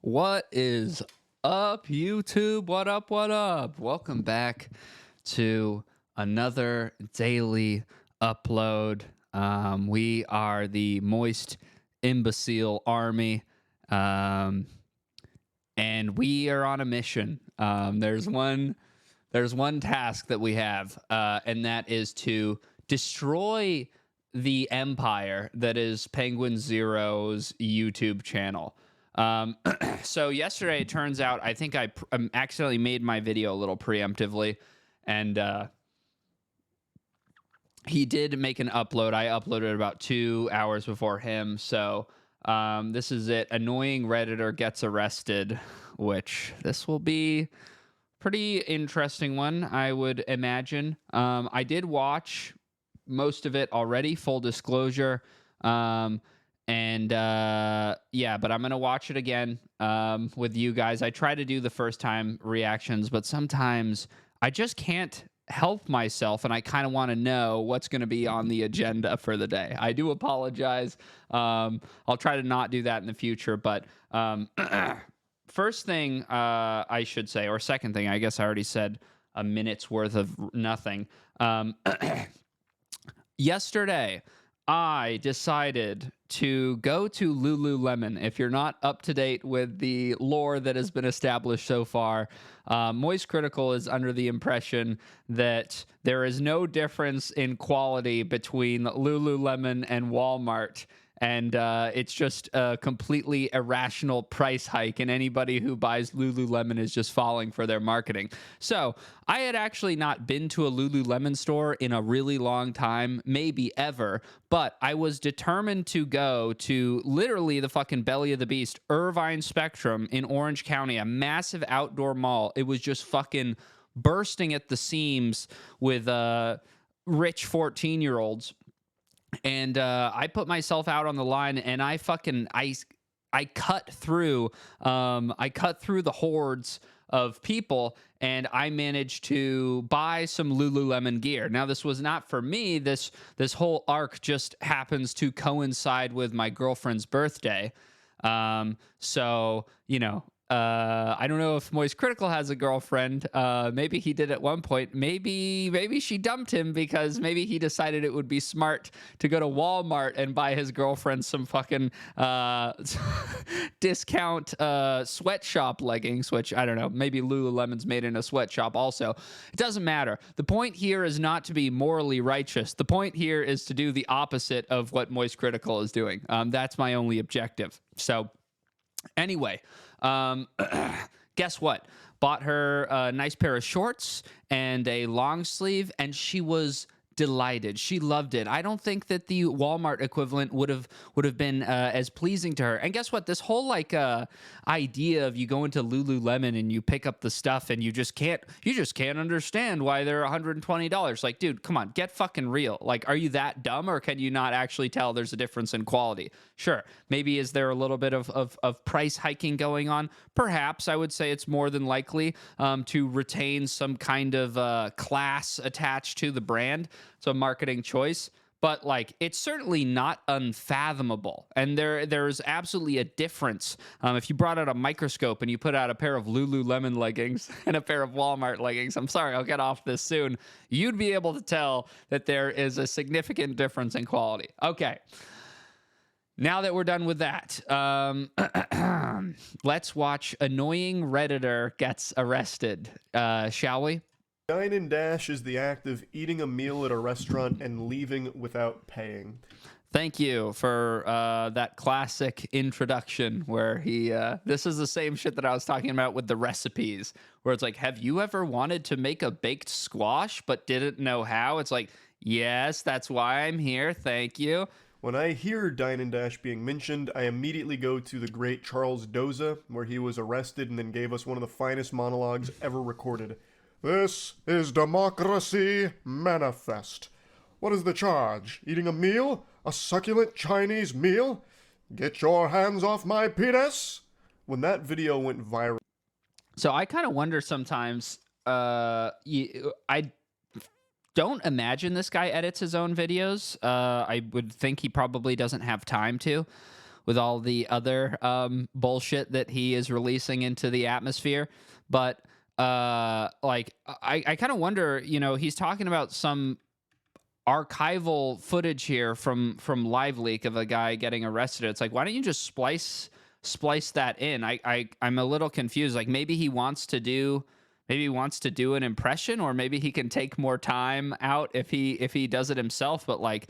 What is up, YouTube? What up? What up? Welcome back to another daily upload. We are the Moist Imbecile Army, and we are on a mission. There's one task that we have, and that is to destroy the empire that is Penguin Zero's YouTube channel. So yesterday, it turns out, I think I accidentally made my video a little preemptively, and he did make an upload. I uploaded about 2 hours before him, so this is it. Annoying Redditor gets arrested, which this will be pretty interesting one, I would imagine. I did watch most of it already, full disclosure. Yeah, but I'm gonna watch it again with you guys. I try to do the first time reactions, but sometimes I just can't help myself, and I kind of want to know what's going to be on the agenda for the day. I do apologize. I'll try to not do that in the future, but first thing I should say, or second thing, I guess I already said a minute's worth of nothing. Yesterday, I decided to go to Lululemon. If you're not up to date with the lore that has been established so far, Moist Critical is under the impression that there is no difference in quality between Lululemon and Walmart. And it's just a completely irrational price hike, and anybody who buys Lululemon is just falling for their marketing. So I had actually not been to a Lululemon store in a really long time, maybe ever, but I was determined to go to literally the fucking belly of the beast, Irvine Spectrum in Orange County, a massive outdoor mall. It was just fucking bursting at the seams with rich 14-year-olds. And I put myself out on the line, and I cut through the hordes of people, and I managed to buy some Lululemon gear. Now, this was not for me. This whole arc just happens to coincide with my girlfriend's birthday. So, you know, I don't know if Moist Critical has a girlfriend. Maybe he did at one point. Maybe she dumped him because maybe he decided it would be smart to go to Walmart and buy his girlfriend some fucking discount sweatshop leggings, which I don't know. Maybe Lululemon's made in a sweatshop also. It doesn't matter. The point here is not to be morally righteous. The point here is to do the opposite of what Moist Critical is doing. That's my only objective. So anyway, guess what? Bought her a nice pair of shorts and a long sleeve, and she was delighted. She loved it. I don't think that the Walmart equivalent would have been as pleasing to her. And guess what? This whole idea of you go into Lululemon and you pick up the stuff and you just can't understand why they're $120. Like, dude, come on, get fucking real. Like, are you that dumb, or can you not actually tell there's a difference in quality? Sure. Maybe is there a little bit of price hiking going on? Perhaps. I would say it's more than likely to retain some kind of class attached to the brand. It's a marketing choice, but like, it's certainly not unfathomable. And there's absolutely a difference. If you brought out a microscope and you put out a pair of Lululemon leggings and a pair of Walmart leggings, I'm sorry, I'll get off this soon, you'd be able to tell that there is a significant difference in quality. Okay. Now that we're done with that, let's watch Annoying Redditor Gets Arrested, shall we? Dine and dash is the act of eating a meal at a restaurant and leaving without paying. Thank you for that classic introduction where he, this is the same shit that I was talking about with the recipes, where it's like, have you ever wanted to make a baked squash but didn't know how? It's like, yes, that's why I'm here. Thank you. When I hear Dine and Dash being mentioned, I immediately go to the great Charles Doza, where he was arrested and then gave us one of the finest monologues ever recorded. This is Democracy Manifest. What is the charge? Eating a meal? A succulent Chinese meal? Get your hands off my penis! When that video went viral. So I kind of wonder sometimes, I don't imagine this guy edits his own videos. I would think he probably doesn't have time to. with all the other bullshit that he is releasing into the atmosphere. But like I kind of wonder, he's talking about some archival footage here from Live Leak of a guy getting arrested. It's like, why don't you just splice that in? I'm a little confused. Like maybe he wants to do an impression, or maybe he can take more time out if he does it himself. But like,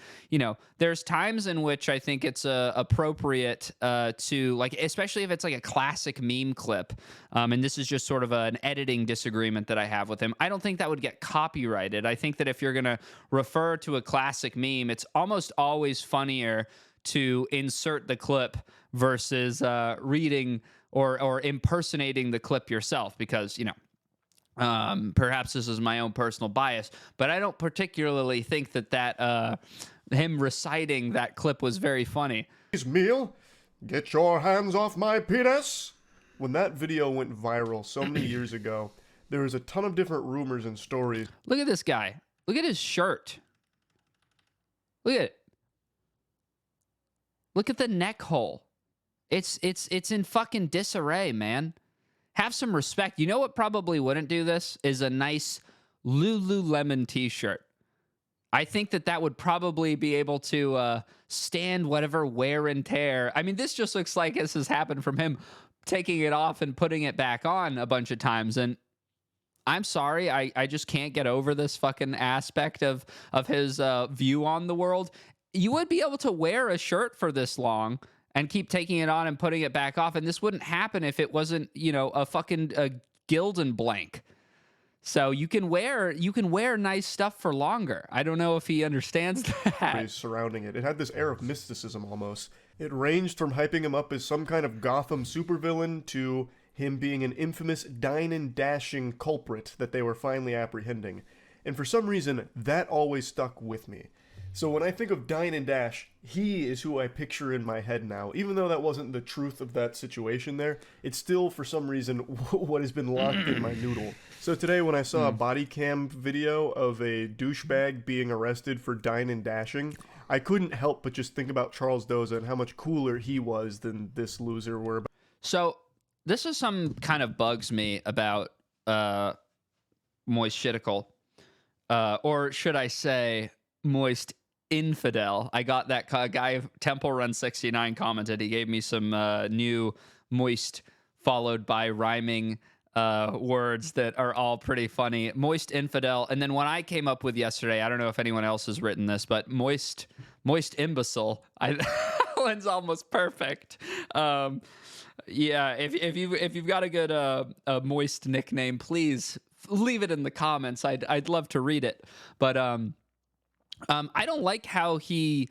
there's times in which I think it's appropriate to, like, especially if it's like a classic meme clip. And this is just sort of an editing disagreement that I have with him. I don't think that would get copyrighted. I think that if you're going to refer to a classic meme, it's almost always funnier to insert the clip versus reading or impersonating the clip yourself, because perhaps this is my own personal bias, but I don't particularly think that him reciting that clip was very funny. Meal, get your hands off my penis. When that video went viral so many years ago, there was a ton of different rumors and stories. Look at this guy. Look at his shirt. Look at it. Look at the neck hole. It's in fucking disarray, man. Have some respect. You know what probably wouldn't do this is a nice Lululemon t-shirt. I think that would probably be able to stand whatever wear and tear. I mean, this just looks like this has happened from him taking it off and putting it back on a bunch of times. And I'm sorry, I just can't get over this fucking aspect of his view on the world. You would be able to wear a shirt for this long and keep taking it on and putting it back off, and this wouldn't happen if it wasn't, a fucking Gildan blank. So you can wear nice stuff for longer. I don't know if he understands that. Surrounding it. It had this air of mysticism almost. It ranged from hyping him up as some kind of Gotham supervillain to him being an infamous dine and dashing culprit that they were finally apprehending. And for some reason, that always stuck with me. So when I think of Dine and Dash, he is who I picture in my head now. Even though that wasn't the truth of that situation there, it's still, for some reason, what has been locked in my noodle. So today when I saw a body cam video of a douchebag being arrested for dine and dashing, I couldn't help but just think about Charles Doza and how much cooler he was than this loser were. So this is some kind of bugs me about MoistImbecile. Or should I say MoistInfidel. I got that guy, Temple Run 69 commented. He gave me some new moist followed by rhyming words that are all pretty funny. MoistInfidel. And then one I came up with yesterday, I don't know if anyone else has written this, but MoistImbecile. That one's almost perfect. Yeah, if you've got a good a moist nickname, please leave it in the comments. I'd love to read it. But I don't like how he,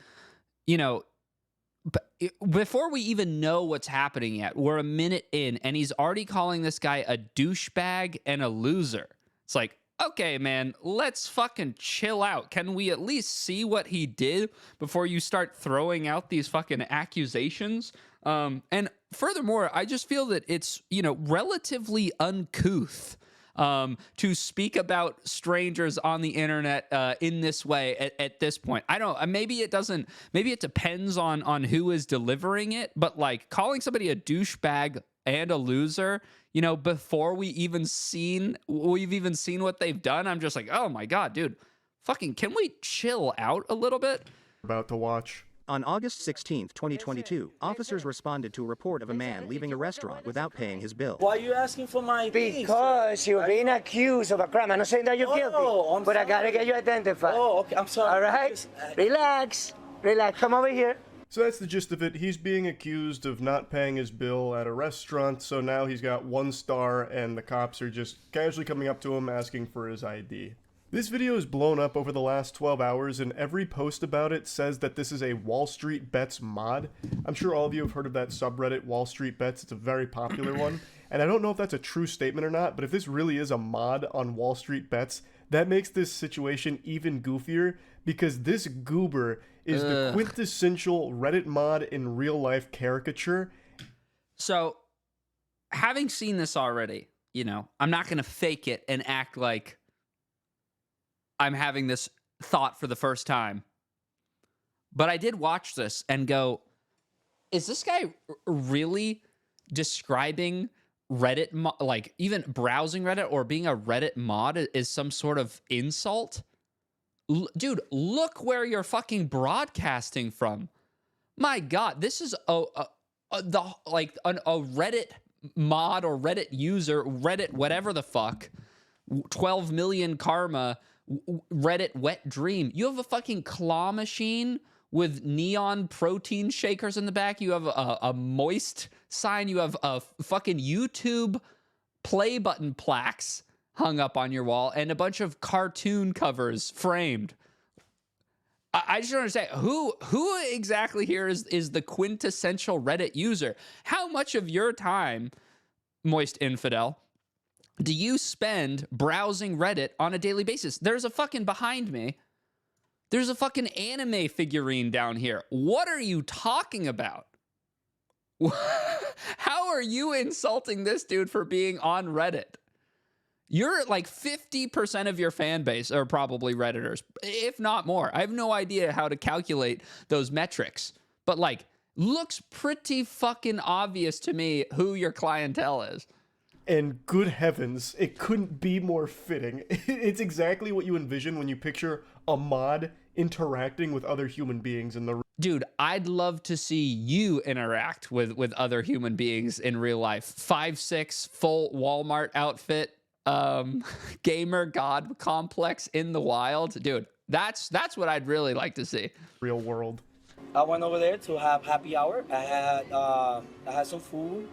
before we even know what's happening yet, we're a minute in, and he's already calling this guy a douchebag and a loser. It's like, okay, man, let's fucking chill out. Can we at least see what he did before you start throwing out these fucking accusations? And furthermore, I just feel that it's, relatively uncouth to speak about strangers on the internet in this way at this point. I don't. Maybe it doesn't. Maybe it depends on who is delivering it. But like calling somebody a douchebag and a loser, before we've even seen what they've done, I'm just like, oh my god, dude, fucking, can we chill out a little bit? About to watch. On August 16, 2022, officers responded to a report of a man leaving a restaurant without paying his bill. Why are you asking for my ID? Because you're being accused of a crime. I'm not saying that you're guilty, but I gotta get you identified. Oh, okay, I'm sorry. All right? Relax. Come over here. So that's the gist of it. He's being accused of not paying his bill at a restaurant, so now he's got 1 star, and the cops are just casually coming up to him asking for his ID. This video has blown up over the last 12 hours, and every post about it says that this is a Wall Street Bets mod. I'm sure all of you have heard of that subreddit, Wall Street Bets. It's a very popular one, and I don't know if that's a true statement or not, but if this really is a mod on Wall Street Bets, that makes this situation even goofier, because this goober is the quintessential Reddit mod in real life caricature. So, having seen this already, I'm not going to fake it and act like I'm having this thought for the first time. But I did watch this and go, is this guy really describing Reddit, like even browsing Reddit or being a Reddit mod is some sort of insult? Dude, look where you're fucking broadcasting from. My God, this is a Reddit mod or Reddit user, Reddit whatever the fuck, 12 million karma, Reddit wet dream. You have a fucking claw machine with neon protein shakers in the back. You have a moist sign. You have a fucking YouTube play button plaques hung up on your wall and a bunch of cartoon covers framed. I just don't understand who exactly here is the quintessential Reddit user. How much of your time, Moist Infidel, do you spend browsing Reddit on a daily basis? There's a fucking behind me. There's a fucking anime figurine down here. What are you talking about? How are you insulting this dude for being on Reddit? You're like 50% of your fan base are probably Redditors, if not more. I have no idea how to calculate those metrics, but like, looks pretty fucking obvious to me who your clientele is. And good heavens, it couldn't be more fitting. It's exactly what you envision when you picture a mod interacting with other human beings in the... Dude, I'd love to see you interact with other human beings in real life. 5'6", full Walmart outfit, gamer god complex in the wild. Dude, that's what I'd really like to see. real world. I went over there to have happy hour. I had some food,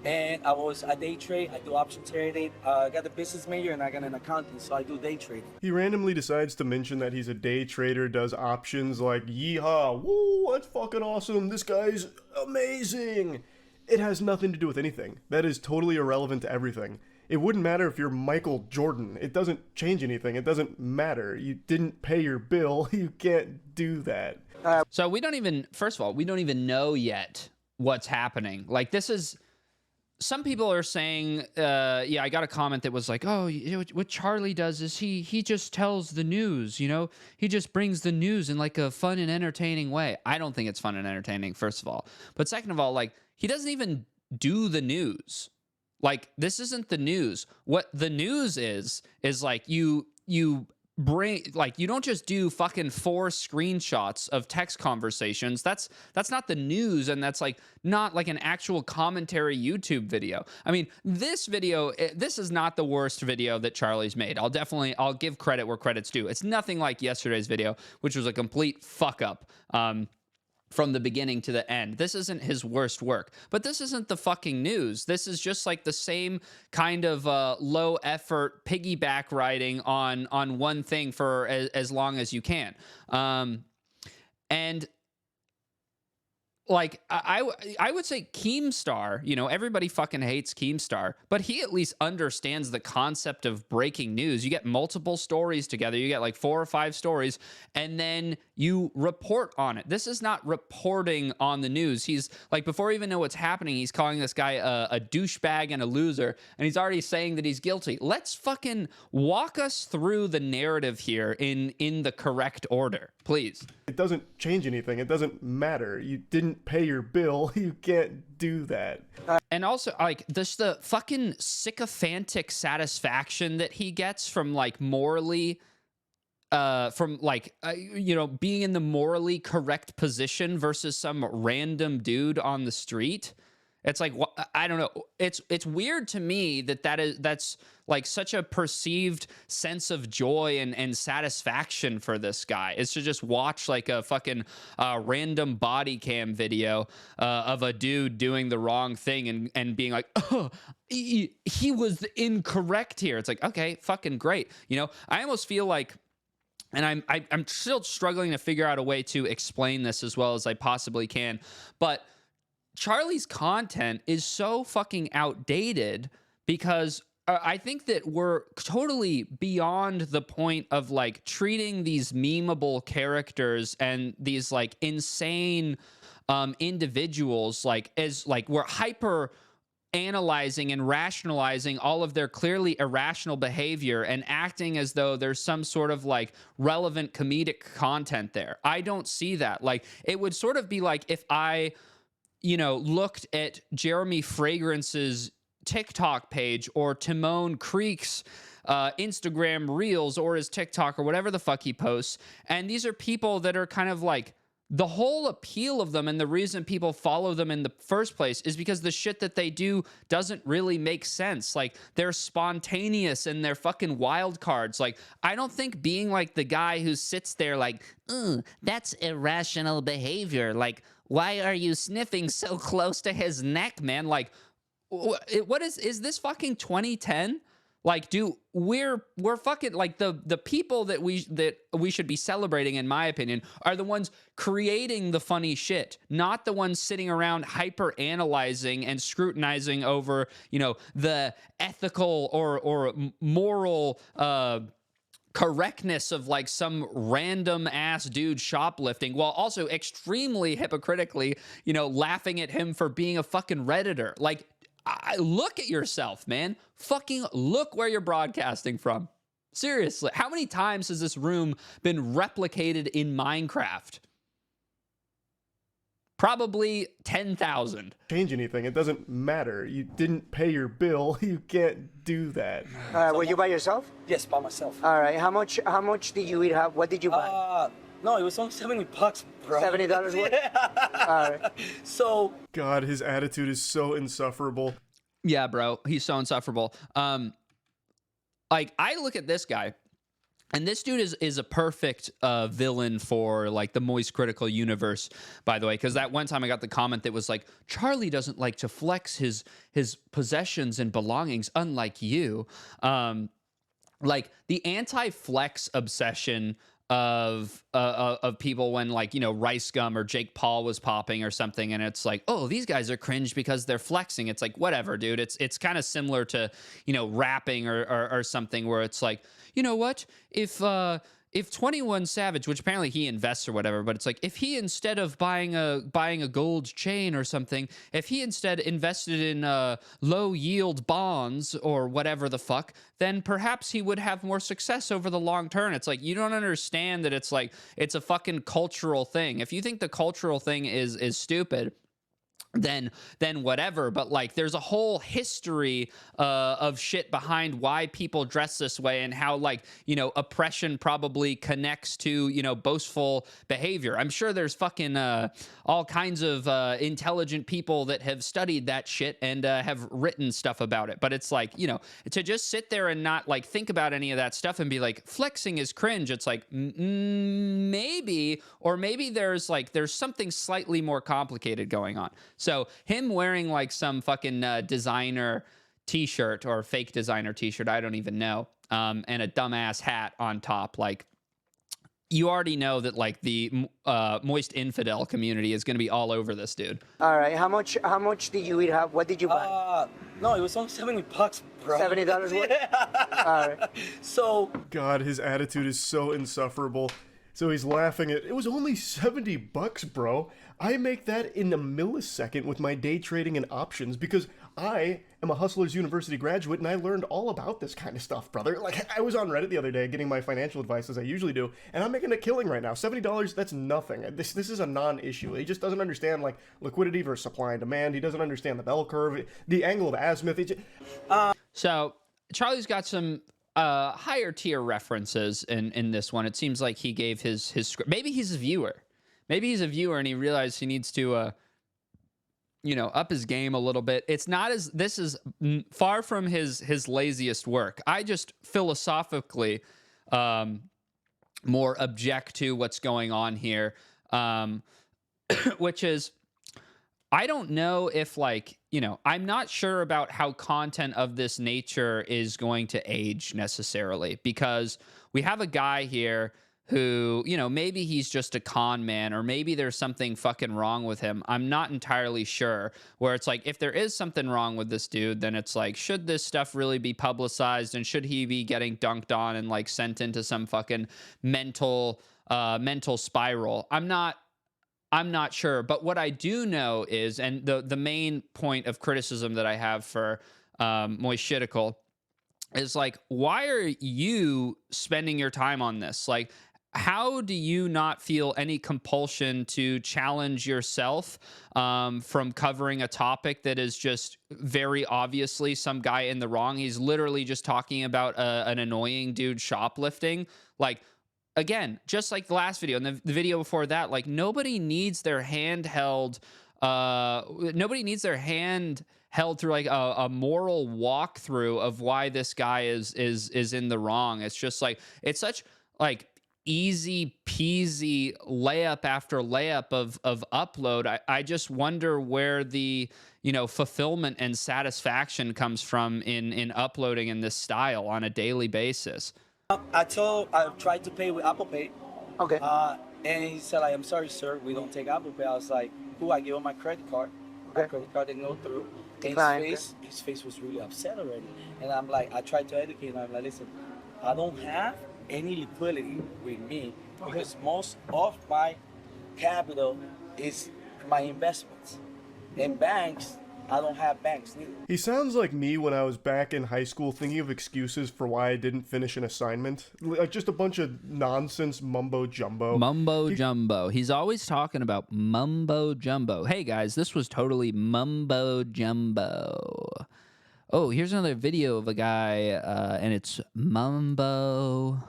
and I day trade. I do option trading. I got a business major and I got an accounting, so I do day trading. He randomly decides to mention that he's a day trader, does options like, yeehaw, woo, that's fucking awesome, this guy's amazing. It has nothing to do with anything. That is totally irrelevant to everything. It wouldn't matter if you're Michael Jordan. It doesn't change anything. It doesn't matter. You didn't pay your bill. You can't do that. So we don't even, first of all, we don't even know yet what's happening. Like, this is, some people are saying, yeah, I got a comment that was like, oh, you know, what Charlie does is he just tells the news, you know? He just brings the news in like a fun and entertaining way. I don't think it's fun and entertaining, first of all. But second of all, like, he doesn't even do the news. Like, this isn't the news. What the news is like you bring, like, you don't just do fucking 4 screenshots of text conversations. That's not the news, and that's like not like an actual commentary YouTube video. I mean, this video, this is not the worst video that Charlie's made. I'll give credit where credit's due. It's nothing like yesterday's video, which was a complete fuck up. From the beginning to the end. This isn't his worst work, but this isn't the fucking news. This is just like the same kind of low effort piggyback riding on one thing for as long as you can. And like, I would say Keemstar, you know, everybody fucking hates Keemstar, but he at least understands the concept of breaking news. You get multiple stories together. You get like 4 or 5 stories, and then you report on it. This is not reporting on the news. He's like, before you even know what's happening, he's calling this guy a douchebag and a loser, and he's already saying that he's guilty. Let's fucking walk us through the narrative here in the correct order, please. It doesn't change anything. It doesn't matter. You didn't pay your bill. You can't do that. And also, like, the fucking sycophantic satisfaction that he gets from, like, morally, you know, being in the morally correct position versus some random dude on the street. It's like, I don't know. It's weird to me that's like such a perceived sense of joy and satisfaction for this guy, is to just watch like a fucking random body cam video of a dude doing the wrong thing and being like, oh, he was incorrect here. It's like, okay, fucking great. You know, I almost feel like, and I'm still struggling to figure out a way to explain this as well as I possibly can, but Charlie's content is so fucking outdated because I think that we're totally beyond the point of like treating these memeable characters and these like insane individuals like as like we're hyper analyzing and rationalizing all of their clearly irrational behavior and acting as though there's some sort of like relevant comedic content there. I don't see that. Like, it would sort of be like if I looked at Jeremy Fragrance's TikTok page or Timon Creek's Instagram Reels or his TikTok or whatever the fuck he posts. And these are people that are kind of like, the whole appeal of them and the reason people follow them in the first place is because the shit that they do doesn't really make sense. Like, they're spontaneous and they're fucking wild cards. Like, I don't think being like the guy who sits there like, that's irrational behavior. Like, why are you sniffing so close to his neck, man? Like, what is this fucking 2010? Like, we're fucking like the people that we should be celebrating, in my opinion, are the ones creating the funny shit, not the ones sitting around hyper analyzing and scrutinizing over, the ethical or moral correctness of like some random ass dude shoplifting, while also extremely hypocritically, laughing at him for being a fucking Redditor. Like, look at yourself, man. Fucking look where you're broadcasting from. Seriously, how many times has this room been replicated in Minecraft? Probably 10,000. Change anything. It doesn't matter. You didn't pay your bill. You can't do that. Were you by yourself? Yes, by myself. All right. How much did you eat? What did you buy? No, it was only $70, bro. $70 worth? All right. So, God, his attitude is so insufferable. Yeah, bro, he's so insufferable. Like, I look at this guy, and this dude is a perfect villain for like the Moist Critical universe, by the way, because that one time I got the comment that was like, Charlie doesn't like to flex his possessions and belongings, unlike you. Like, the anti-flex obsession of people when, like, Rice Gum or Jake Paul was popping or something, and it's like, oh, these guys are cringe because they're flexing. It's like, whatever, dude. It's kind of similar to rapping or something, where it's like, you know what, if 21 Savage, which apparently he invests or whatever, but it's like, if he, instead of buying a gold chain or something, if he instead invested in low yield bonds or whatever the fuck, then perhaps he would have more success over the long term. It's like, you don't understand that it's like, it's a fucking cultural thing. If you think the cultural thing is stupid, then whatever. But like, there's a whole history of shit behind why people dress this way, and how, like, oppression probably connects to boastful behavior. I'm sure there's fucking all kinds of intelligent people that have studied that shit and have written stuff about it. But it's like, to just sit there and not like think about any of that stuff and be like, flexing is cringe. It's like, maybe there's something slightly more complicated going on. So him wearing like some fucking designer t-shirt or fake designer t-shirt, I don't even know, and a dumbass hat on top, like, you already know that like the Moist Infidel community is going to be all over this dude. All right. How much did you eat? What did you buy? no, it was only $70, bro. $70 worth? All right. So, God, his attitude is so insufferable. So he's laughing at, it was only $70, bro. I make that in a millisecond with my day trading and options, because I am a Hustlers University graduate and I learned all about this kind of stuff, brother. Like, I was on Reddit the other day getting my financial advice, as I usually do, and I'm making a killing right now. $70, that's nothing. This is a non-issue. He just doesn't understand, like, liquidity versus supply and demand. He doesn't understand the bell curve, the angle of azimuth. So Charlie's got some higher tier references in this one. It seems like he gave his script. Maybe he's a viewer. Maybe he's a viewer and he realized he needs to, up his game a little bit. It's not as, this is far from his laziest work. I just philosophically more object to what's going on here, which is, I don't know if, like, I'm not sure about how content of this nature is going to age necessarily, because we have a guy here who, maybe he's just a con man, or maybe there's something fucking wrong with him. I'm not entirely sure. Where it's like, if there is something wrong with this dude, then it's like, should this stuff really be publicized, and should he be getting dunked on and like sent into some fucking mental spiral? I'm not sure. But what I do know is, and the main point of criticism that I have for MoistImbecile is like, why are you spending your time on this? Like, how do you not feel any compulsion to challenge yourself from covering a topic that is just very obviously some guy in the wrong? He's literally just talking about an annoying dude shoplifting. Like, again, just like the last video and the video before that, like nobody needs their hand held. Nobody needs their hand held through like a moral walkthrough of why this guy is in the wrong. It's just like, it's such like easy peasy layup after layup of upload. I just wonder where the, you know, fulfillment and satisfaction comes from in uploading in this style on a daily basis. I tried to pay with Apple Pay. Okay. And he said, like, I'm sorry, sir, we don't take Apple Pay. I was like, cool, I gave him my credit card. My Okay. credit card didn't go through. And Decline. his face was really upset already. And I'm like, I tried to educate him. I'm like, listen, I don't have any liquidity with me because most of my capital is my investments. In banks, I don't have banks neither. He sounds like me when I was back in high school thinking of excuses for why I didn't finish an assignment. Like just a bunch of nonsense mumbo jumbo. Mumbo jumbo. He's always talking about mumbo jumbo. Hey guys, this was totally mumbo jumbo. Oh, here's another video of a guy, and it's mumbo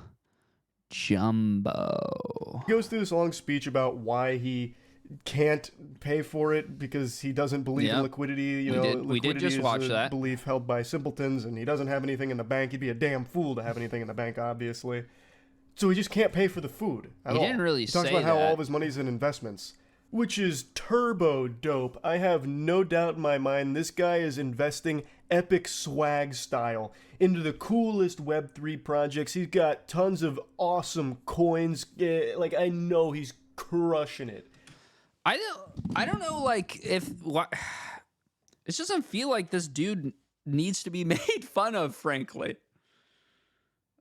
jumbo. He goes through this long speech about why he can't pay for it because he doesn't believe in Yep. liquidity. You We know, did liquidity just is watch a that. belief held by simpletons, and he doesn't have anything in the bank. He'd be a damn fool to have anything in the bank, obviously. So he just can't pay for the food at He all. didn't really He talks say about how that. all of his money's in investments, which is turbo dope. I have no doubt in my mind this guy is investing epic swag style into the coolest Web3 projects. He's got tons of awesome coins. Like, I know he's crushing it. I don't know, like, if what it just doesn't feel like this dude needs to be made fun of, frankly.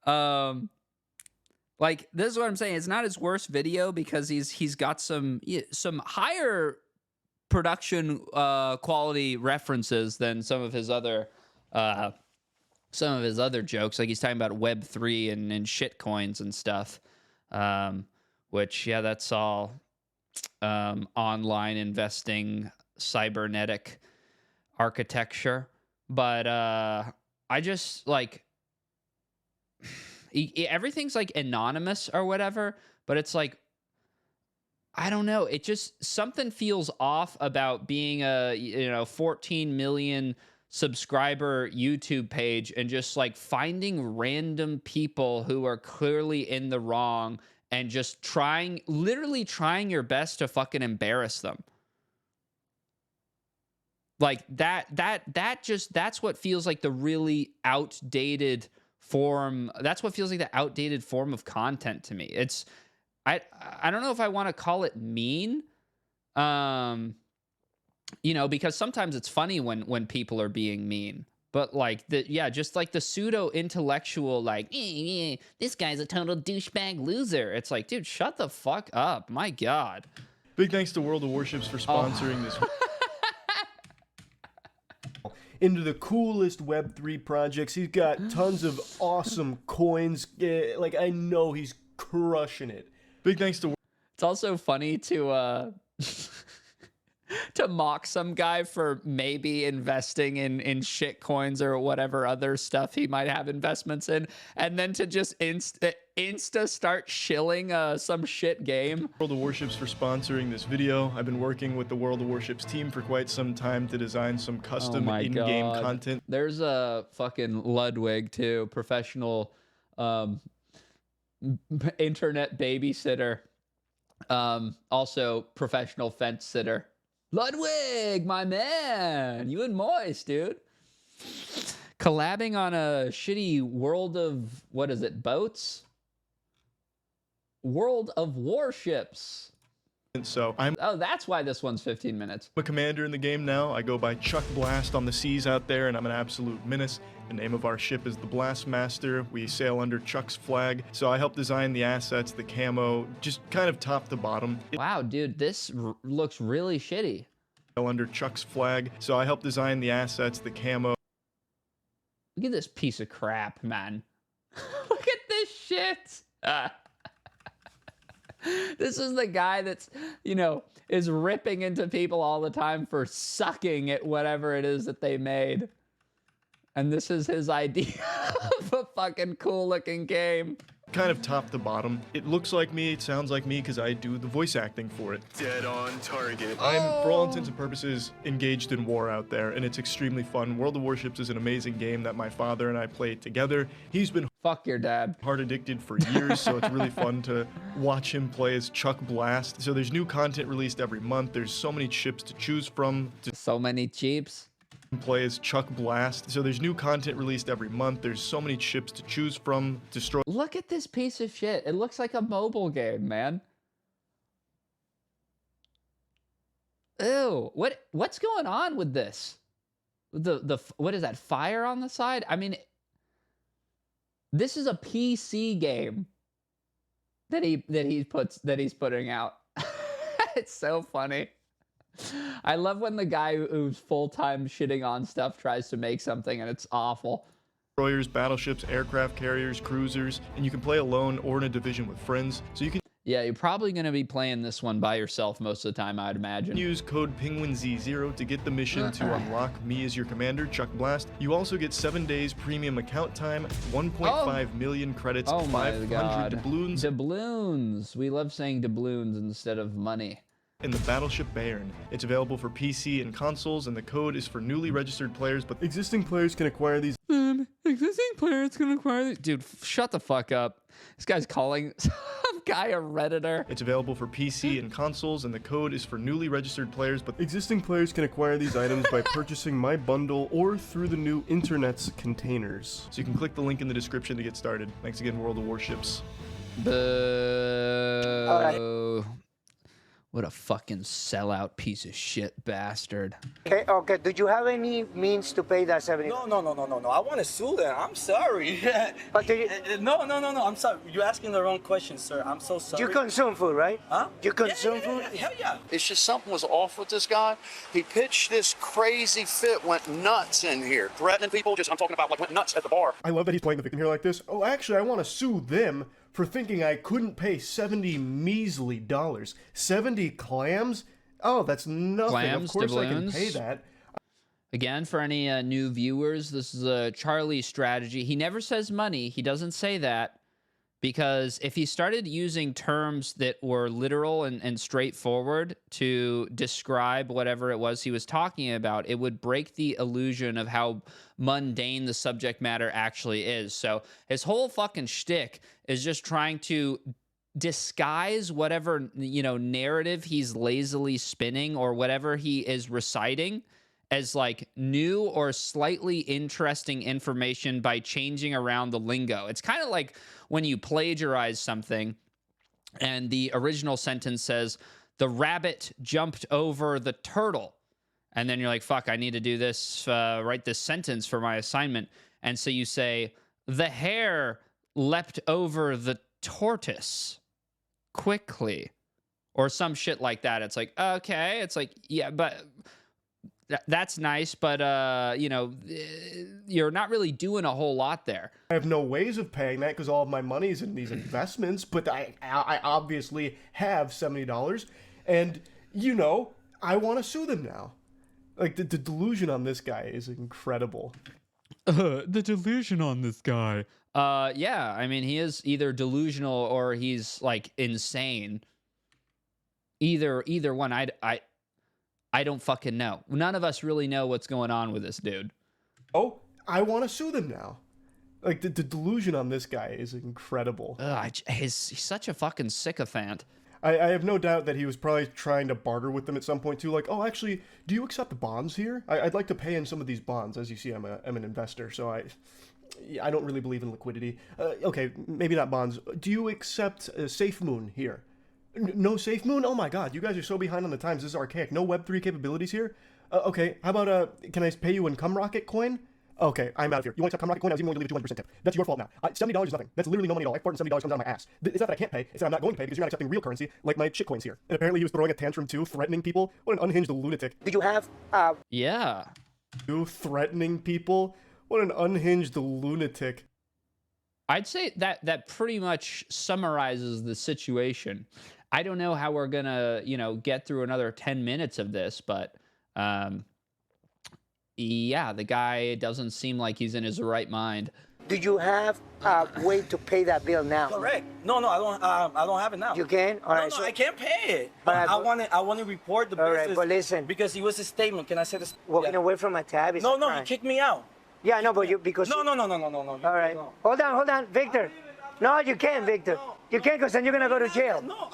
Like, this is what I'm saying. It's not his worst video because he's got some higher production quality references than some of his other jokes. Like he's talking about Web3 and shit coins and stuff. Which, yeah, that's all online investing, cybernetic architecture. But I just like everything's like anonymous or whatever, but it's like, I don't know. It just, something feels off about being a 14 million subscriber YouTube page and just like finding random people who are clearly in the wrong and just literally trying your best to fucking embarrass them. Like that's what feels like the really outdated form. That's what feels like the outdated form of content to me. I don't know if I want to call it mean, because sometimes it's funny when people are being mean, but like just like the pseudo intellectual, like this guy's a total douchebag loser. It's like, dude, shut the fuck up. My God. Big thanks to World of Warships for sponsoring this. Into the coolest Web3 projects. He's got tons of awesome coins. Like, I know he's crushing it. Big thanks to It's also funny to to mock some guy for maybe investing in shit coins or whatever other stuff he might have investments in, and then to just insta start shilling some shit game. World of Warships for sponsoring this video. I've been working with the World of Warships team for quite some time to design some custom in-game content. There's a fucking Ludwig too, professional internet babysitter, also professional fence sitter. Ludwig, my man, you and Moist, dude. Collabing on a shitty World of, what is it, boats? World of Warships. So I'm Oh, that's why this one's 15 minutes. a commander in the game now. I go by Chuck Blast on the seas out there, and I'm an absolute menace. The name of our ship is the Blastmaster. We sail under Chuck's flag. So I help design the assets, the camo, just kind of top to bottom. Wow, dude, this looks really shitty. Under Chuck's flag. So I help design the assets, the camo. Look at this piece of crap, man. Look at this shit. This is the guy that's, is ripping into people all the time for sucking at whatever it is that they made. And this is his idea of a fucking cool looking game. Kind of top to bottom. It looks like me, it sounds like me, because I do the voice acting for it. Dead on target. I'm, for all intents and purposes, engaged in war out there, and it's extremely fun. World of Warships is an amazing game that my father and I played together. He's been Fuck your dad. hard addicted for years, so it's really fun to watch him play as Chuck Blast. So there's new content released every month. There's so many chips to choose from. So many cheaps. Play as Chuck Blast. So there's new content released every month. There's so many chips to choose from. Destroy. Look at this piece of shit. It looks like a mobile game, man. Ew. What's going on with this? What is that? Fire on the side? I mean, this is a PC game that he's putting out. It's so funny. I love when the guy who's full-time shitting on stuff tries to make something and it's awful. Destroyers, battleships, aircraft carriers, cruisers, and you can play alone or in a division with friends. So you can Yeah, you're probably going to be playing this one by yourself most of the time, I'd imagine. use code PenguinZ0 to get the mission to unlock me as your commander, Chuck Blast. You also get 7 days premium account time, 1.5 million credits, Oh my 500 god. doubloons, Doubloons. We love saying doubloons instead of money. and the Battleship Bayern. It's available for PC and consoles, and the code is for newly registered players, but Existing players can acquire these Existing players can acquire these. Dude, shut the fuck up. This guy's calling some guy a Redditor. it's available for PC and consoles, and the code is for newly registered players, but Existing players can acquire these items by purchasing my bundle or through the new internet's containers. so you can click the link in the description to get started. Thanks again, World of Warships. Boo. What a fucking sellout piece of shit bastard. Okay. Do you have any means to pay that 70? No. I want to sue them. I'm sorry. But do you, No. I'm sorry. You're asking the wrong question, sir. I'm so sorry. you consume food, right? Huh? You consume Yeah, food? Hell yeah. It's just something was off with this guy. He pitched this crazy fit, went nuts in here, threatening people. I'm talking about like went nuts at the bar. I love that he's playing the victim here like this. Oh, actually, I want to sue them for thinking I couldn't pay 70 measly dollars. 70 clams? Oh, that's nothing. Clams, of course I can doubloons. pay that. Again, for any new viewers, this is a Charlie strategy. He never says money. He doesn't say that. Because if he started using terms that were literal and straightforward to describe whatever it was he was talking about, it would break the illusion of how mundane the subject matter actually is. So his whole fucking shtick is just trying to disguise whatever, narrative he's lazily spinning or whatever he is reciting as like new or slightly interesting information by changing around the lingo. It's kind of like when you plagiarize something and the original sentence says, the rabbit jumped over the turtle. And then you're like, fuck, I need to do this, write this sentence for my assignment. And so you say, the hare leapt over the tortoise quickly. Or some shit like that. It's like, okay. It's like, yeah, but that's nice, but you're not really doing a whole lot there. I have no ways of paying that because all of my money is in these investments, but I obviously have $70, and I want to sue them now. Like the delusion on this guy is incredible. The delusion on this guy. Yeah, I mean, he is either delusional or he's like insane. Either one. I don't fucking know. None of us really know what's going on with this dude. Oh, I want to sue them now. Like the delusion on this guy is incredible. He's such a fucking sycophant. I have no doubt that he was probably trying to barter with them at some point too. Like, oh, actually, do you accept bonds here? I'd like to pay in some of these bonds. As you see, I'm an investor, so I don't really believe in liquidity. Okay, maybe not bonds. Do you accept Safe Moon here? No Safe Moon? Oh my god, you guys are so behind on the times. This is archaic. No Web3 capabilities here? Okay, how about, can I pay you in Cum Rocket coin? Okay, I'm out of here. You want to accept Cum Rocket coin? I was even going to leave a 200% tip. That's your fault now. $70 is nothing. That's literally no money at all. I fart and $70 comes out of my ass. It's not that I can't pay. It's that I'm not going to pay because you're not accepting real currency like my shitcoins here. And apparently he was throwing a tantrum too, threatening people. What an unhinged lunatic. Do you have Yeah. You threatening people? What an unhinged lunatic. I'd say that pretty much summarizes the situation. I don't know how we're gonna, get through another 10 minutes of this, but um, yeah, the guy doesn't seem like he's in his right mind. Do you have a way to pay that bill now? Correct. No, I don't. I don't have it now. You can? All right. No, so, I can't pay it. All right, I want to report the all business. right, but listen. Because it was a statement. Can I say this? walking away from a tab is No, a no, crime. he kicked me out. Yeah, no, but you, because... No. All right. No. Hold on, Victor. No, you can't, Victor. You can't, because then you're going to go to jail. No,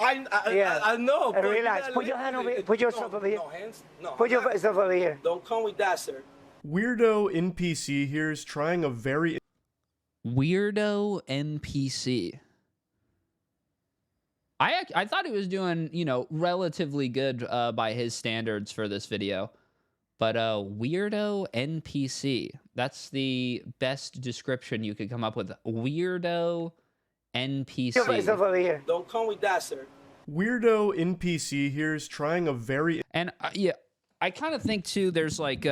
Yeah. I know. but Relax. you Put your hand over here. Put yourself over here. No, hands. No. Put your stuff over here. Don't come with that, sir. Weirdo NPC here is trying a very Weirdo NPC. I thought he was doing, relatively good by his standards for this video. But weirdo NPC. That's the best description you could come up with. Weirdo NPC. Put yourself over here. Don't come with that, sir. weirdo NPC here is trying a very And yeah, I kind of think too, there's like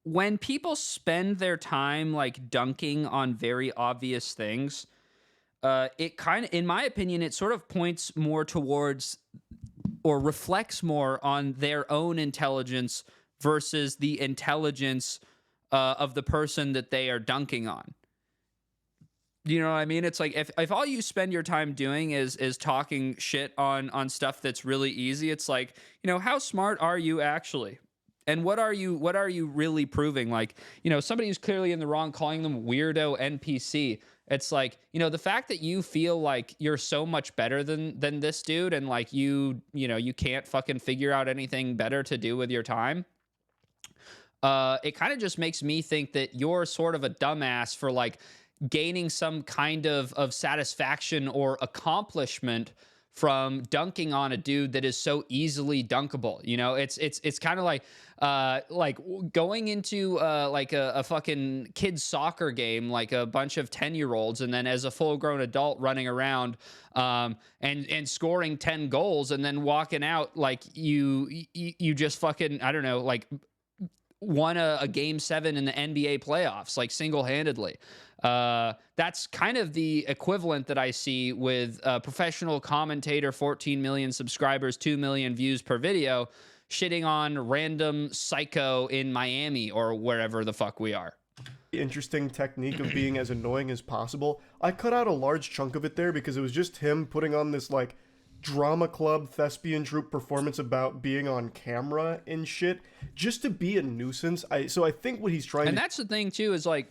when people spend their time like dunking on very obvious things, it kind of, in my opinion, it sort of points more towards or reflects more on their own intelligence versus the intelligence of the person that they are dunking on. You know what I mean? It's like if all you spend your time doing is talking shit on stuff that's really easy, it's like, how smart are you actually? And what are you really proving? Like, somebody who's clearly in the wrong calling them weirdo NPC. It's like, the fact that you feel like you're so much better than this dude and like you can't fucking figure out anything better to do with your time. It kind of just makes me think that you're sort of a dumbass for like gaining some kind of satisfaction or accomplishment from dunking on a dude that is so easily dunkable. It's kind of like going into like a fucking kid's soccer game, like a bunch of 10-year-olds, and then as a full-grown adult running around and scoring 10 goals and then walking out like you just fucking, I don't know, like won a game 7 in the NBA playoffs, like single-handedly. That's kind of the equivalent that I see with a professional commentator, 14 million subscribers, 2 million views per video, shitting on random psycho in Miami or wherever the fuck we are. interesting technique of being as annoying as possible. I cut out a large chunk of it there because it was just him putting on this like drama club thespian troupe performance about being on camera and shit just to be a nuisance. So I think what he's trying and that's the thing too, is like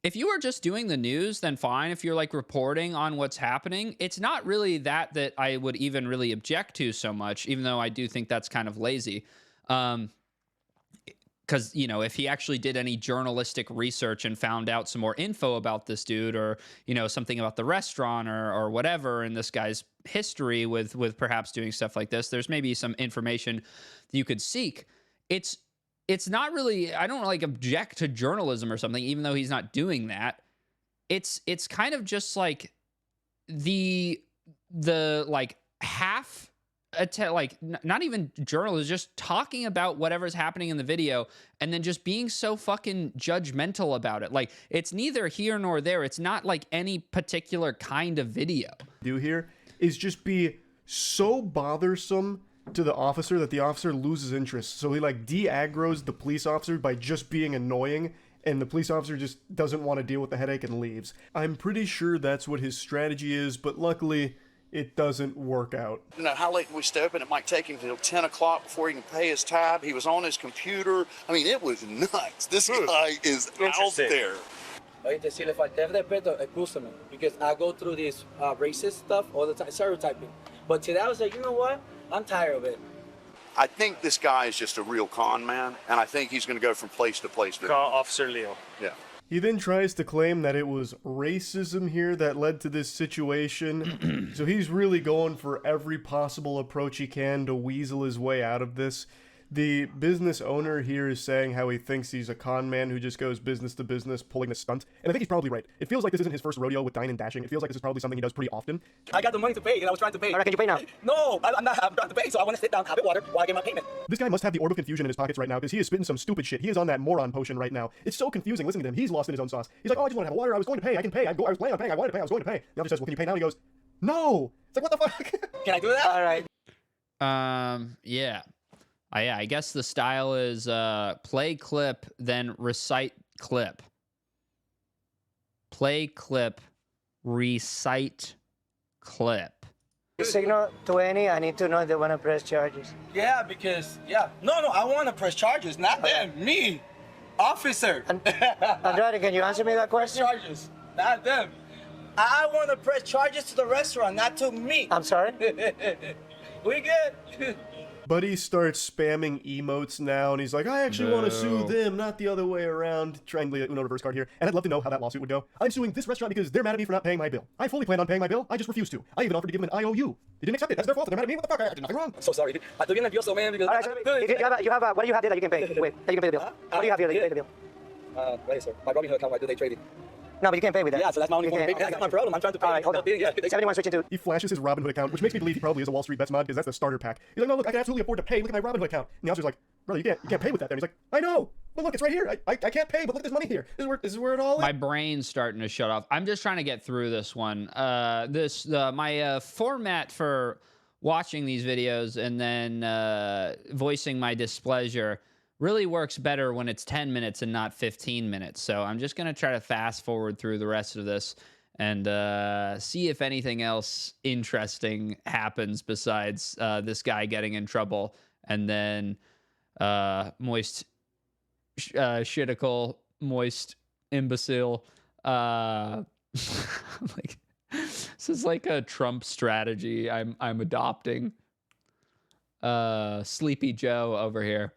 if you are just doing the news, then fine. If you're like reporting on what's happening, it's not really that I would even really object to so much, even though I do think that's kind of lazy. Because, if he actually did any journalistic research and found out some more info about this dude or, something about the restaurant or whatever in this guy's history with perhaps doing stuff like this, there's maybe some information that you could seek. It's not really, I don't like object to journalism or something, even though he's not doing that. It's kind of just like the like half like not even journalists, just talking about whatever's happening in the video and then just being so fucking judgmental about it. Like it's neither here nor there. It's not like any particular kind of video. do here is just be so bothersome to the officer that the officer loses interest. So he like de-aggroes the police officer by just being annoying, and the police officer just doesn't want to deal with the headache and leaves. I'm pretty sure that's what his strategy is, but luckily it doesn't work out. How late we stay open? It might take him till 10 o'clock before he can pay his tab. He was on his computer. I mean, it was nuts. This guy is out there. Oíste, si le falté respeto, excúsame, because I go through this racist stuff all the time, stereotyping. But today I was like, you know what? I'm tired of it. I think this guy is just a real con man, and I think he's going to go from place to place. Call Officer Leo. Yeah. He then tries to claim that it was racism here that led to this situation. So he's really going for every possible approach he can to weasel his way out of this. The business owner here is saying how he thinks he's a con man who just goes business to business pulling a stunt, and I think he's probably right. It feels like this isn't his first rodeo with dine and dashing. It feels like this is probably something he does pretty often. I got the money to pay, and I was trying to pay. All right, can you pay now? No, I'm trying to pay, so I want to sit down, have a water, while I get my payment. This guy must have the orb of confusion in his pockets right now because he is spitting some stupid shit. He is on that moron potion right now. It's so confusing listening to him. He's lost in his own sauce. He's like, oh, I just want to have water. I was going to pay. I can pay. I was planning on paying. I wanted to pay. I was going to pay. The officer says, well, can you pay now? And he goes, no. It's like, what the fuck? Can I do that? All right. Yeah. Yeah, I guess the style is play clip, then recite clip. Play clip, recite clip. Signal to any. I need to know if they want to press charges. Yeah, because, No, I want to press charges, not them, me. Officer. Andrade, can you answer me that question? Charges, not them. I want to press charges to the restaurant, not to me. I'm sorry? We good. Buddy starts spamming emotes now, and he's like, I actually want to sue them, not the other way around. Trying to Uno reverse card here, and I'd love to know how that lawsuit would go. I'm suing this restaurant because they're mad at me for not paying my bill. I fully planned on paying my bill, I just refused to. I even offered to give them an IOU. They didn't accept it. That's their fault. They're mad at me. What the fuck? I did nothing wrong. I'm so sorry. I took in nervioso, man, because... All right, so you have what do you have there that you can pay? Wait, that you can pay the bill. What do you have here that you can pay the bill? Right, sir. My Robinhood account, I do day trading. No, but you can't pay with that. Yeah, so that's my only form of payment. That's my problem. I'm trying to pay. All right, hold on. Yeah. 71 switching to. He flashes his Robinhood account, which makes me believe he probably is a Wall Street Bets mod because that's the starter pack. He's like, no, look, I can absolutely afford to pay. Look at my Robinhood account. And the officer's like, brother, you can't pay with that there. And he's like, I know. But look, it's right here. I can't pay, but look at this money here. This is where it all is. My brain's starting to shut off. I'm just trying to get through this one. My format for watching these videos and then voicing my displeasure really works better when it's 10 minutes and not 15 minutes. So I'm just going to try to fast forward through the rest of this and see if anything else interesting happens besides this guy getting in trouble and then moist shitical, moist imbecile. Like, this is like a Trump strategy I'm adopting. Sleepy Joe over here.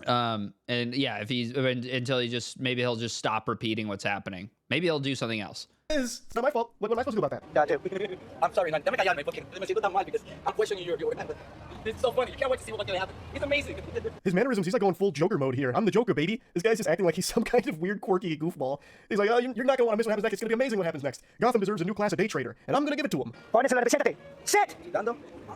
And yeah, if he's until he just maybe he'll just stop repeating what's happening. Maybe he'll do something else. It's not my fault. What am I supposed to do about that? That too. I'm sorry, man. Dame callarme, porque me siento tan mal because I'm questioning your It's so funny. You can't wait to see what's going to happen. It's amazing. His mannerisms, he's like going full Joker mode here. I'm the Joker, baby. This guy's just acting like he's some kind of weird, quirky goofball. He's like, oh, you're not going to want to miss what happens next. It's going to be amazing what happens next. Gotham deserves a new class of day trader, and I'm going to give it to him. Siéntate. Sit!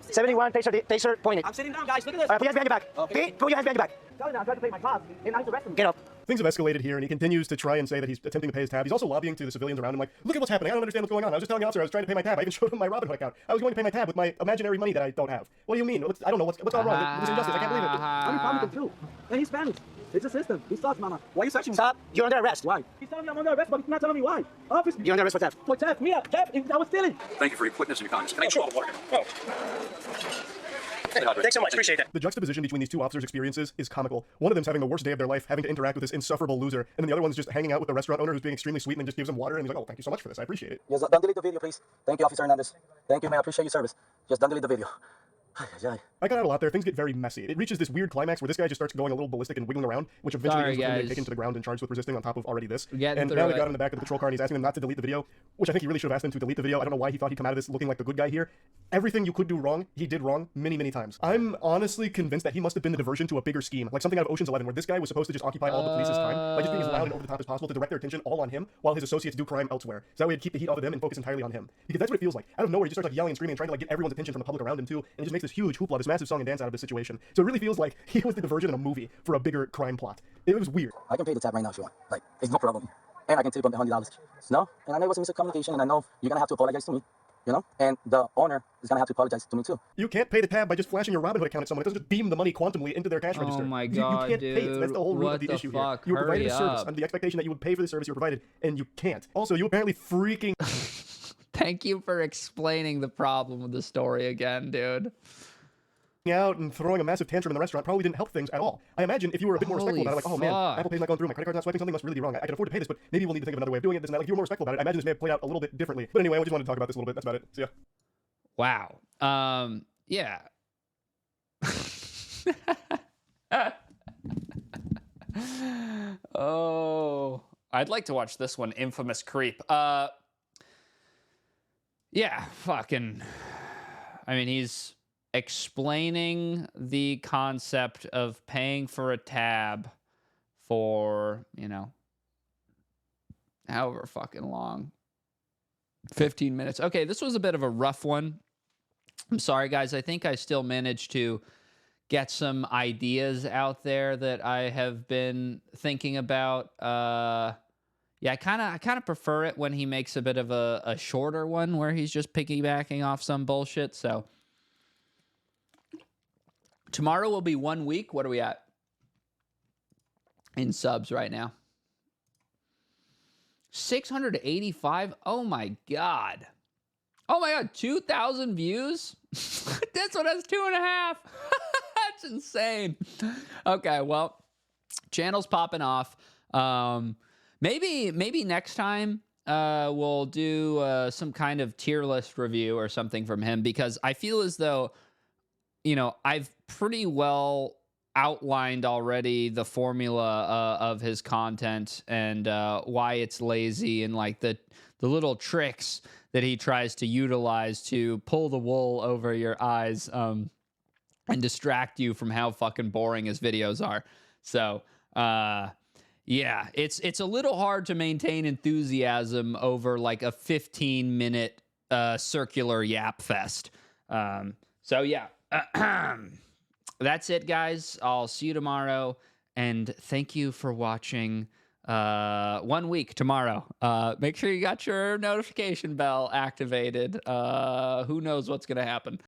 71, taser pointed. I'm sitting down, guys. Look at this. All right, put your hands behind your back. Okay. Okay? Put your hands behind your back. Tell me, I'm trying to pay my tab, and I need to rest him. Get up. Things have escalated here, and he continues to try and say that he's attempting to pay his tab. He's also lobbying to the civilians around him, like, look at what's happening. I don't understand what's going on. I was just telling the officer I was trying to pay my tab. I even showed him my Robinhood account. I was going to pay my tab with my imaginary money that I don't have. What do you mean? I don't know. What's gone wrong? This is injustice. I can't believe it. I'm problem too. And he's Spanish. It's a system. He sucks, mama. Why are you searching me? Stop. You're under arrest. Why? He's telling me I'm under arrest, but he's not telling me why. Officer. You're under arrest for theft. For theft. Me, theft. I was stealing. Thank you for your quickness and your kindness. Can I get water? Thanks so much. Appreciate that. The juxtaposition between these two officers' experiences is comical. One of them's having the worst day of their life, having to interact with this insufferable loser, and then the other one's just hanging out with the restaurant owner who's being extremely sweet and then just gives him water, and he's like, oh, thank you so much for this. I appreciate it. Just don't delete the video, please. Thank you, Officer Hernandez. Thank you, man. I appreciate your service. Just don't delete the video. I got out a lot there. Things get very messy. It reaches this weird climax where this guy just starts going a little ballistic and wiggling around, which eventually ends with him getting taken to the ground and charged with resisting on top of already this. And now they got him in the back of the patrol car and he's asking them not to delete the video, which I think he really should have asked them to delete the video. I don't know why he thought he'd come out of this looking like the good guy here. Everything you could do wrong, he did wrong many, many times. I'm honestly convinced that he must have been the diversion to a bigger scheme, like something out of Ocean's 11, where this guy was supposed to just occupy all the police's time by just being as loud and over the top as possible to direct their attention all on him while his associates do crime elsewhere. So that way he'd keep the heat off of them and focus entirely on him. Because that's what it feels like. Out of nowhere, he just starts like yelling and screaming and trying to like get everyone's attention from the public around him too, and it just makes this huge hoopla, this massive song and dance out of this situation. So it really feels like he was the diversion in a movie for a bigger crime plot. It was weird. I can pay the tab right now if you want. Like, it's no problem. And I can tip him the $100. No? And I know it was a miscommunication, and I know you're gonna have to apologize to me. You know? And the owner is gonna have to apologize to me too. You can't pay the tab by just flashing your Robinhood account at someone. It doesn't just beam the money quantumly into their cash register. Oh my god, you can't dude. pay it. That's the whole root of the issue here. You were provided a service under the expectation that you would pay for the service you were provided, and you can't. Also, you apparently freaking... Thank you for explaining the problem with the story again, dude. Out and throwing a massive tantrum in the restaurant probably didn't help things at all. I imagine if you were a bit more respectful about it, like, oh man, Apple Pay's not going through, my credit card's not swiping, something must really be wrong. I can afford to pay this, but maybe we'll need to think of another way of doing it. This and that. Like, if you were more respectful about it, I imagine this may have played out a little bit differently. But anyway, I just wanted to talk about this a little bit. That's about it. See ya. Wow. Yeah. Oh, I'd like to watch this one, Infamous Creep. Yeah, fucking. I mean, he's explaining the concept of paying for a tab for, you know, however fucking long. 15 minutes. Okay, this was a bit of a rough one. I'm sorry, guys. I think I still managed to get some ideas out there that I have been thinking about. Yeah, I kind of prefer it when he makes a bit of a shorter one where he's just piggybacking off some bullshit. So tomorrow will be 1 week. What are we at in subs right now? 685. Oh my god. Oh my god, 2,000 views? This one has 2.5. That's insane. Okay, well, channel's popping off. Maybe next time we'll do some kind of tier list review or something from him, because I feel as though, you know, I've pretty well outlined already the formula of his content and why it's lazy, and like the little tricks that he tries to utilize to pull the wool over your eyes and distract you from how fucking boring his videos are. So yeah, it's a little hard to maintain enthusiasm over like a 15-minute circular yap fest. So yeah. That's it, guys. I'll see you tomorrow, and thank you for watching 1 week tomorrow. Make sure you got your notification bell activated. Who knows what's going to happen.